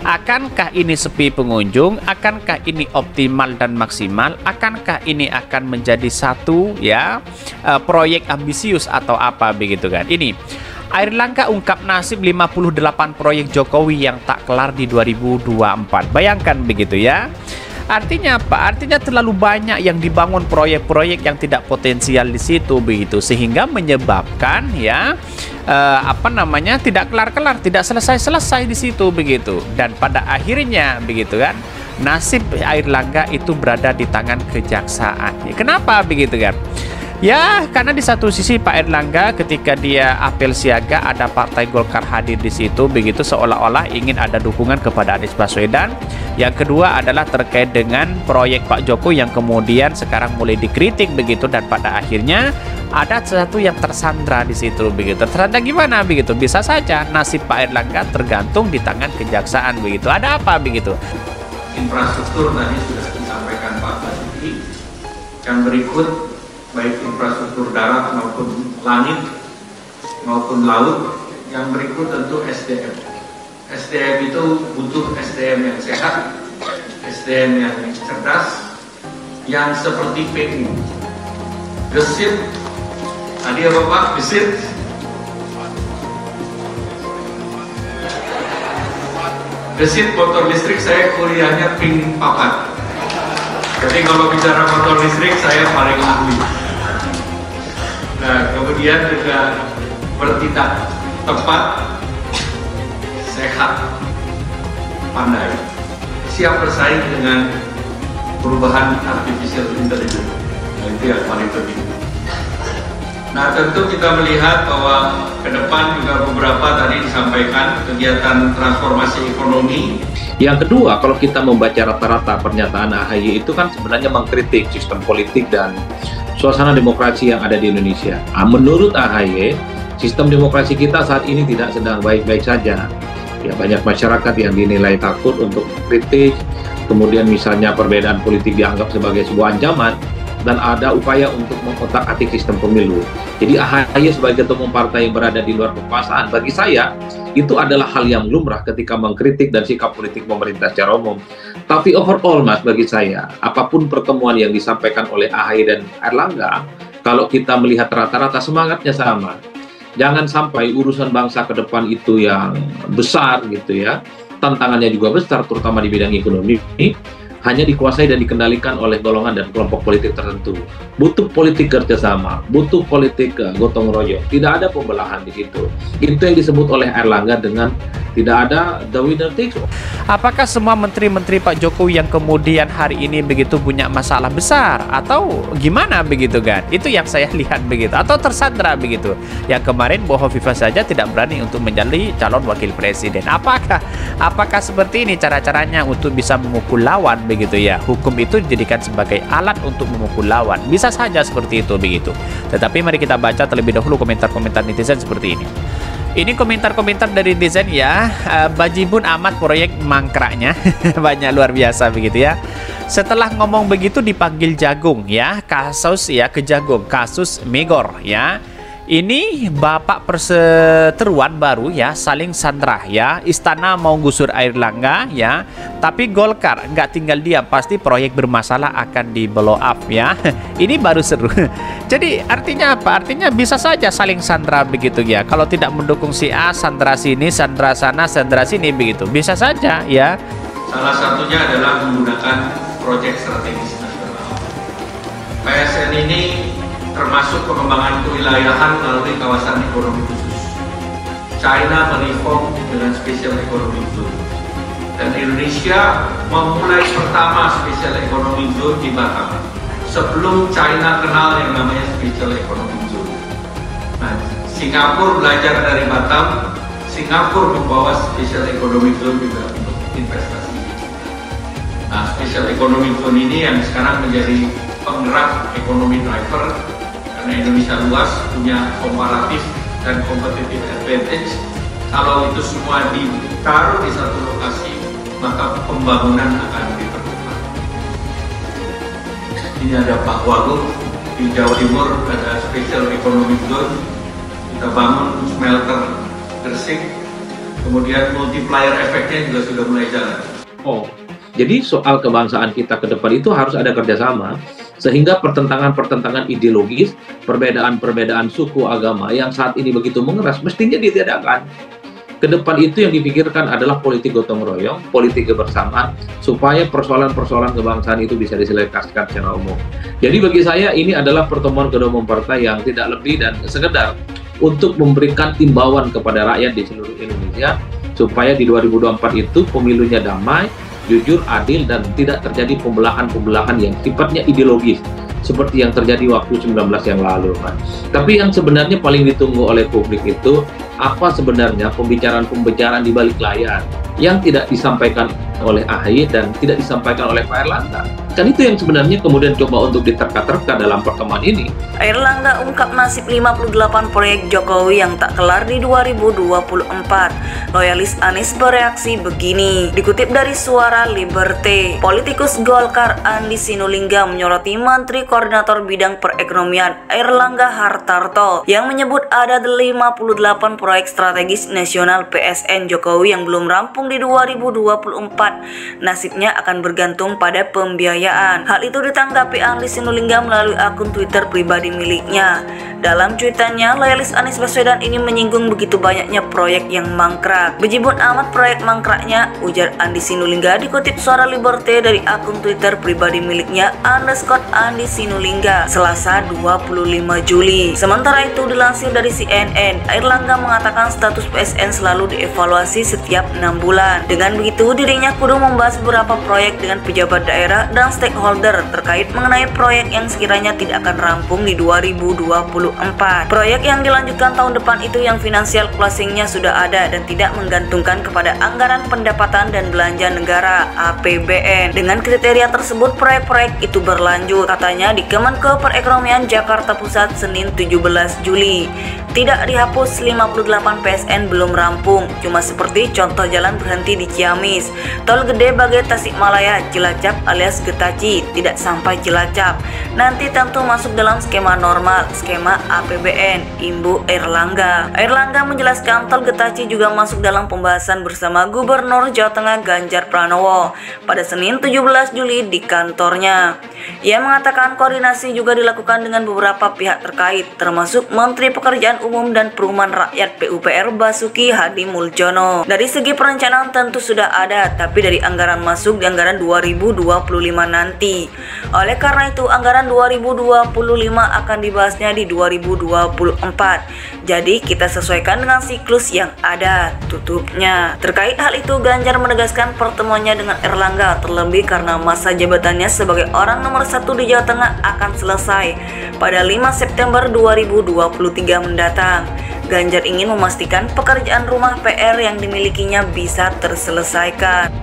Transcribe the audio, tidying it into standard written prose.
Akankah ini sepi pengunjung? Akankah ini optimal dan maksimal? Akankah ini akan menjadi satu ya proyek ambisius atau apa begitu kan? Ini Airlangga ungkap nasib 58 proyek Jokowi yang tak kelar di 2024. Bayangkan begitu ya. Artinya apa? Artinya terlalu banyak yang dibangun proyek-proyek yang tidak potensial di situ begitu, sehingga menyebabkan ya tidak kelar-kelar, tidak selesai-selesai di situ begitu. Dan pada akhirnya begitu kan, nasib Airlangga itu berada di tangan kejaksaan. Kenapa begitu kan? Ya, karena di satu sisi Pak Airlangga ketika dia apel siaga ada Partai Golkar hadir di situ begitu, seolah-olah ingin ada dukungan kepada Anies Baswedan. Yang kedua adalah terkait dengan proyek Pak Joko yang kemudian sekarang mulai dikritik begitu, dan pada akhirnya ada sesuatu yang tersandra di situ begitu. Tersandra gimana begitu? Bisa saja nasib Pak Airlangga tergantung di tangan kejaksaan begitu. Ada apa begitu? Infrastruktur tadi sudah disampaikan Pak Basuki. Yang berikut baik infrastruktur darat maupun langit maupun laut. Yang berikut tentu SDM. SDM itu butuh SDM yang sehat, SDM yang cerdas, yang seperti PU. Gesit, tadi apa Pak? Gesit. Gesit motor listrik, saya kuliahnya ping papat. Jadi kalau bicara motor listrik saya paling ahli. Nah, kemudian juga bertindak tepat, sehat, pandai, siap bersaing dengan perubahan artificial intelligence. Nah, itu yang paling penting. Nah, tentu kita melihat bahwa ke depan juga beberapa tadi disampaikan kegiatan transformasi ekonomi. Yang kedua, kalau kita membaca rata-rata pernyataan AHY itu kan sebenarnya mengkritik sistem politik dan suasana demokrasi yang ada di Indonesia. Menurut AHY, sistem demokrasi kita saat ini tidak sedang baik-baik saja. Ya, banyak masyarakat yang dinilai takut untuk kritik, kemudian misalnya perbedaan politik dianggap sebagai sebuah ancaman, dan ada upaya untuk mengotak-atik sistem pemilu. Jadi AHY sebagai ketua umum partai yang berada di luar kekuasaan, bagi saya itu adalah hal yang lumrah ketika mengkritik dan sikap politik pemerintah secara umum. Tapi overall Mas, bagi saya, apapun pertemuan yang disampaikan oleh AHY dan Airlangga, kalau kita melihat rata-rata semangatnya sama. Jangan sampai urusan bangsa ke depan itu yang besar gitu ya, tantangannya juga besar terutama di bidang ekonomi, hanya dikuasai dan dikendalikan oleh golongan dan kelompok politik tertentu. Butuh politik kerjasama, butuh politik gotong royong. Tidak ada pembelahan di situ. Itu yang disebut oleh Airlangga dengan tidak ada the winner takes all. Apakah semua menteri-menteri Pak Jokowi yang kemudian hari ini begitu punya masalah besar atau gimana begitu kan? Itu yang saya lihat begitu, atau tersandra begitu. Yang kemarin Bu Hovifah saja tidak berani untuk menjadi calon wakil presiden. Apakah seperti ini cara-caranya untuk bisa memukul lawan begitu ya? Hukum itu dijadikan sebagai alat untuk memukul lawan. Bisa saja seperti itu begitu. Tetapi mari kita baca terlebih dahulu komentar-komentar netizen seperti ini. Ini komentar-komentar dari netizen ya. Bajibun amat proyek mangkraknya. Banyak luar biasa begitu ya. Setelah ngomong begitu dipanggil jagung ya. Kasus ya kejagung, kasus Megor ya. Ini Bapak Perseteruan baru ya, saling sandra ya. Istana mau gusur Airlangga ya, tapi Golkar nggak tinggal diam, pasti proyek bermasalah akan di blow up ya. Ini baru seru. Jadi artinya apa? Artinya bisa saja saling sandra begitu ya. Kalau tidak mendukung si A, sandra sini, sandra sana, sandra sini begitu. Bisa saja ya. Salah satunya adalah menggunakan proyek strategis nasional. PSN ini termasuk pengembangan kewilayahan melalui kawasan ekonomi khusus. China mereform dengan special economic zone. Dan Indonesia memulai pertama special economic zone di Batam. Sebelum China kenal yang namanya special economic zone. Nah, Singapura belajar dari Batam, Singapura membawa special economic zone juga untuk investasi. Nah, special economic zone ini yang sekarang menjadi penggerak ekonomi driver. Karena Indonesia luas, punya komparatif dan competitive advantage. Kalau itu semua ditaruh di satu lokasi, maka pembangunan akan dipercepat. Ini ada Pak Wagub, di Jawa Timur ada Special Economic Zone. Kita bangun smelter Gresik, kemudian multiplier efeknya juga sudah mulai jalan. Oh, jadi soal kebangsaan kita ke depan itu harus ada kerjasama, sehingga pertentangan-pertentangan ideologis, perbedaan-perbedaan suku agama yang saat ini begitu mengeras, mestinya ditiadakan. Ke depan itu yang dipikirkan adalah politik gotong royong, politik kebersamaan, supaya persoalan-persoalan kebangsaan itu bisa diselesaikan secara umum. Jadi bagi saya ini adalah pertemuan kedua umum partai yang tidak lebih dan sekedar untuk memberikan imbauan kepada rakyat di seluruh Indonesia, supaya di 2024 itu pemilunya damai, jujur, adil, dan tidak terjadi pembelahan-pembelahan yang sifatnya ideologis seperti yang terjadi waktu 19 yang lalu, Pak. Tapi yang sebenarnya paling ditunggu oleh publik itu apa sebenarnya pembicaraan-pembicaraan di balik layar yang tidak disampaikan oleh AHY dan tidak disampaikan oleh Pak Airlangga. Kan itu yang sebenarnya kemudian coba untuk diterka-terka dalam pertemuan ini. Airlangga ungkap nasib 58 proyek Jokowi yang tak kelar di 2024. Loyalis Anies bereaksi begini. Dikutip dari Suara Liberté, politikus Golkar Andi Sinulinga menyoroti Menteri Koordinator Bidang Perekonomian Airlangga Hartarto yang menyebut ada 58 proyek strategis nasional PSN Jokowi yang belum rampung di 2024. Nasibnya akan bergantung pada pembiayaan. Hal itu ditanggapi Andi Sinulinga melalui akun Twitter pribadi miliknya. Dalam cuitannya, loyalis Anies Baswedan ini menyinggung begitu banyaknya proyek yang mangkrak. Bejibun amat proyek mangkraknya, ujar Andi Sinulinga dikutip Suara Liberté dari akun Twitter pribadi miliknya _Andi Sinulinga Selasa 25 Juli. Sementara itu dilansir dari CNN, Airlangga mengatakan status PSN selalu dievaluasi setiap 6 bulan. Dengan begitu, dirinya kudu membahas beberapa proyek dengan pejabat daerah dan stakeholder terkait mengenai proyek yang sekiranya tidak akan rampung di 2024. Proyek yang dilanjutkan tahun depan itu yang financial closingnya sudah ada dan tidak menggantungkan kepada anggaran pendapatan dan belanja negara (APBN). Dengan kriteria tersebut, proyek-proyek itu berlanjut, katanya di Kemenko Perekonomian Jakarta Pusat Senin 17 Juli. Tidak dihapus 58 PSN belum rampung, cuma seperti contoh jalan berhenti di Ciamis, tol gede Bagai Tasikmalaya, Cilacap alias Getaci, tidak sampai Cilacap. Nanti tentu masuk dalam skema normal, skema APBN, imbu Airlangga. Airlangga menjelaskan tol Getaci juga masuk dalam pembahasan bersama Gubernur Jawa Tengah Ganjar Pranowo pada Senin 17 Juli di kantornya. Ia mengatakan koordinasi juga dilakukan dengan beberapa pihak terkait, termasuk Menteri Pekerjaan Umum dan Perumahan Rakyat PUPR Basuki Hadi Muljono. Dari segi perencanaan tentu sudah ada, tapi dari anggaran masuk di anggaran 2025 nanti. Oleh karena itu, anggaran 2025 akan dibahasnya di 2024. Jadi kita sesuaikan dengan siklus yang ada, tutupnya. Terkait hal itu, Ganjar menegaskan pertemuannya dengan Airlangga terlebih karena masa jabatannya sebagai orang nomor 1 di Jawa Tengah akan selesai pada 5 September 2023 mendatang. Ganjar ingin memastikan pekerjaan rumah PR yang dimilikinya bisa terselesaikan.